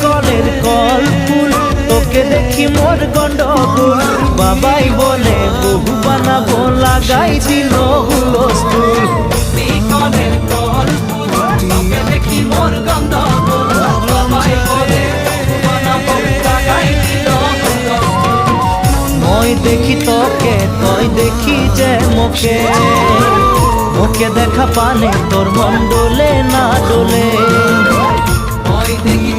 কলের কল ফুল তোকে দেখি মোর গন্ডগোল বাবাই বলে বহু বানাবো লাগাই দিল হুলস্থুল কলের কল ফুল তোকে দেখি মোর গন্ডগোল বাবাই বলে বহু বানাবো লাগাই দিল মই দেখি তোকে তুই দেখি যে মোকে মোকে দেখা পানে তোর মন ডোলে না ডোলে মই দেখি